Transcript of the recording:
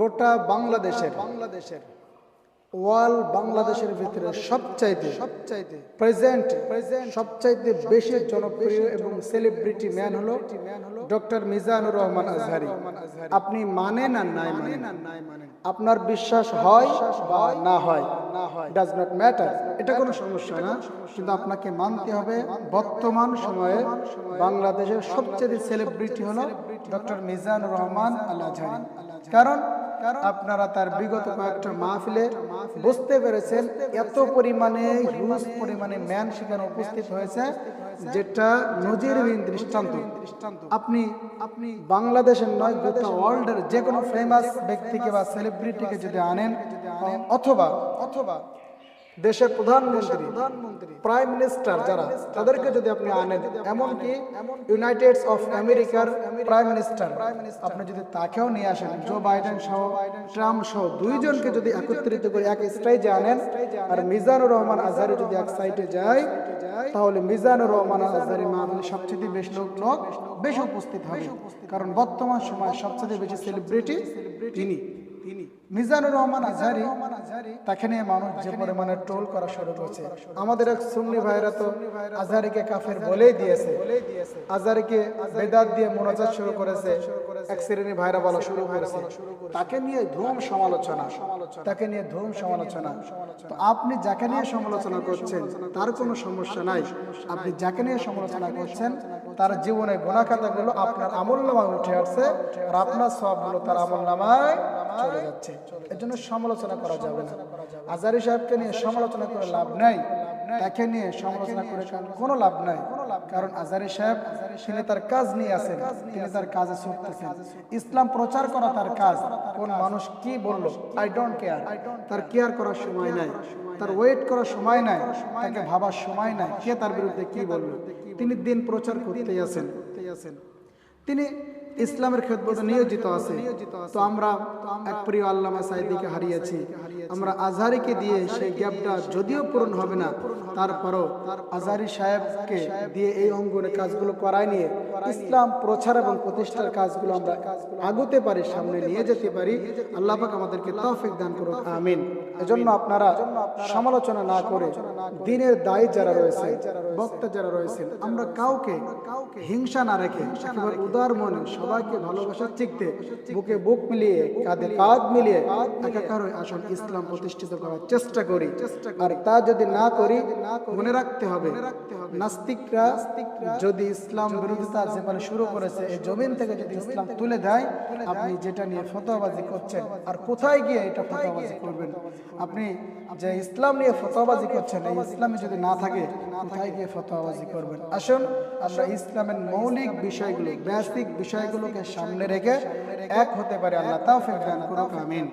গোটা বাংলাদেশের বাংলাদেশের ভিতরে সবচাইতে প্রেজেন্ট সবচাইতে বেশি জনপ্রিয় এবং সেলিব্রিটি ম্যান হলো ডক্টর মিজানুর রহমান আজহারি। আপনি মানেন আর নাই মানেন, আপনার বিশ্বাস হয় বা না হয়, ডাজ নট ম্যাটার, এটা কোনো সমস্যা না, কিন্তু আপনাকে মানতে হবে বর্তমান সময়ে বাংলাদেশের সবচেয়ে সেলিব্রিটি হলো ডক্টর মিজানুর রহমান আল আজহারি। কারণ আপনারা তার বিগত কয়েকটা মাহফিলে বুঝতে পেরেছেন এত পরিমাণে হিউজ পরিমাণে ম্যান সেখানে উপস্থিত হয়েছে, যেটা নজিরবিহীন দৃষ্টান্ত। আপনি বাংলাদেশের নয়, গোটা ওয়ার্ল্ডের যে কোনো ফেমাস ব্যক্তিকে বা সেলিব্রিটিকে যদি আনেন, অথবা দেশের প্রধানমন্ত্রী, প্রাইম মিনিস্টার যারা, তাদেরকে যদি আপনি আনেন, এমনকি ইউনাইটেড অফ আমেরিকার প্রাইম মিনিস্টার, আপনি যদি তাকেও নিয়ে আসেন, জো বাইডেন সহ ট্রাম্প সহ দুইজনকে যদি একত্রিত করে এক স্টেজে আনেন, আর মিজানুর রহমান আজহারি যদি এক সাইডে যায়, তাহলে মিজানুর রহমান আজহারি মাহফিলে সবচেয়ে বেশি লোক বেশি উপস্থিত হবে। কারণ বর্তমান সময়ে সবচেয়ে বেশি সেলিব্রিটি তিনি মিজানুর রহমান আজহারি। তাকে নিয়ে মানুষ যে পরিমাণে ট্রোল করা শুরু করেছে, আমাদের এক সুন্নি ভাইরা তো আজহারিকে কাফের বলেই দিয়েছে, আজহারিকে বেদাত দিয়ে মুনাজাত শুরু করেছে, এক শ্রেণী ভাইরা বলা শুরু করেছে, তাকে নিয়ে ধুম সমালোচনা। তো আপনি যাকে নিয়ে সমালোচনা করছেন তার কোনো সমস্যা নাই, আপনি যাকে নিয়ে সমালোচনা করছেন তার জীবনের গুনাহ খাতাগুলো আপনার আমলনামায় উঠে আসছে, আর আপনার সওয়াবগুলো তার আমলনামায় চলে যাচ্ছে। এর জন্য সমালোচনা করা যাবে না। আজহারি সাহেবকে নিয়ে সমালোচনা করে লাভ নাই, তাকে নিয়ে সমালোচনা করে কোনো লাভ নাই। কারণ আজহারি সাহেব তিনি তার কাজ নিয়ে আছেন, তিনি তার কাজে ছুটতেছেন। ইসলাম প্রচার করা তার কাজ। কোন মানুষ কি বলল, আই ডোন্ট কেয়ার, তার কেয়ার করার সময় নাই, তার ওয়েট করার সময় নাই, তাকে ভাবার সময় নাই কে তার বিরুদ্ধে কি বলল। তিনি দিন প্রচার করতেই আছেন, তিনি ইসলামের খেদমতে নিয়োজিত আছে। তো আমরা এক প্রিয় আল্লামা সাঈদীকে হারিয়েছি, আমরা আজহারিকে দিয়ে সেই গ্যাপটা যদিও পূরণ হবে না, তারপরও আজহারি সাহেবকে দিয়ে এই অঙ্গনে কাজগুলো করায় নিয়ে ইসলাম প্রচার এবং প্রতিষ্ঠার কাজগুলো আমরা আগুতে পারি, সামনে নিয়ে যেতে পারি। আল্লাহ পাক আমাদেরকে তৌফিক দান করুন, আমিন। এজন্য আপনারা সমালোচনা না করে দ্বীনের দায়ী যারা রয়েছে, বক্তা যারা রয়েছেন, আমরা কাউকে হিংসা না রেখে একেবারে উদার মনে সবাইকে ভালোবাসা শিখতে বুকে বুক মিলিয়ে কাঁধে কাঁধ মিলিয়ে একাকার হয়ে আসুন ইসলাম প্রতিষ্ঠিত করার চেষ্টা করি। আর তা যদি না করি, মনে রাখতে হবে নাস্তিকরা যদি ইসলাম বিরোধিতা যেভাবে শুরু করেছে, এই জমিন থেকে যদি ইসলাম তুলে দেয়, আপনি যেটা নিয়ে ফতোয়াবাজি করছেন, আর কোথায় গিয়ে এটা ফতোয়াবাজি করবেন? আপনি যে ইসলাম নিয়ে ফতোয়াবাজি করছেন, এই ইসলামে যদি না থাকে, কোথায় গিয়ে ফতোয়াবাজি করবেন? আসুন আমরা ইসলামের মৌলিক বিষয়গুলো, বেসিক বিষয়গুলোকে সামনে রেখে এক হতে পারে। আল্লাহ তাওফিক দান করুক, আমিন।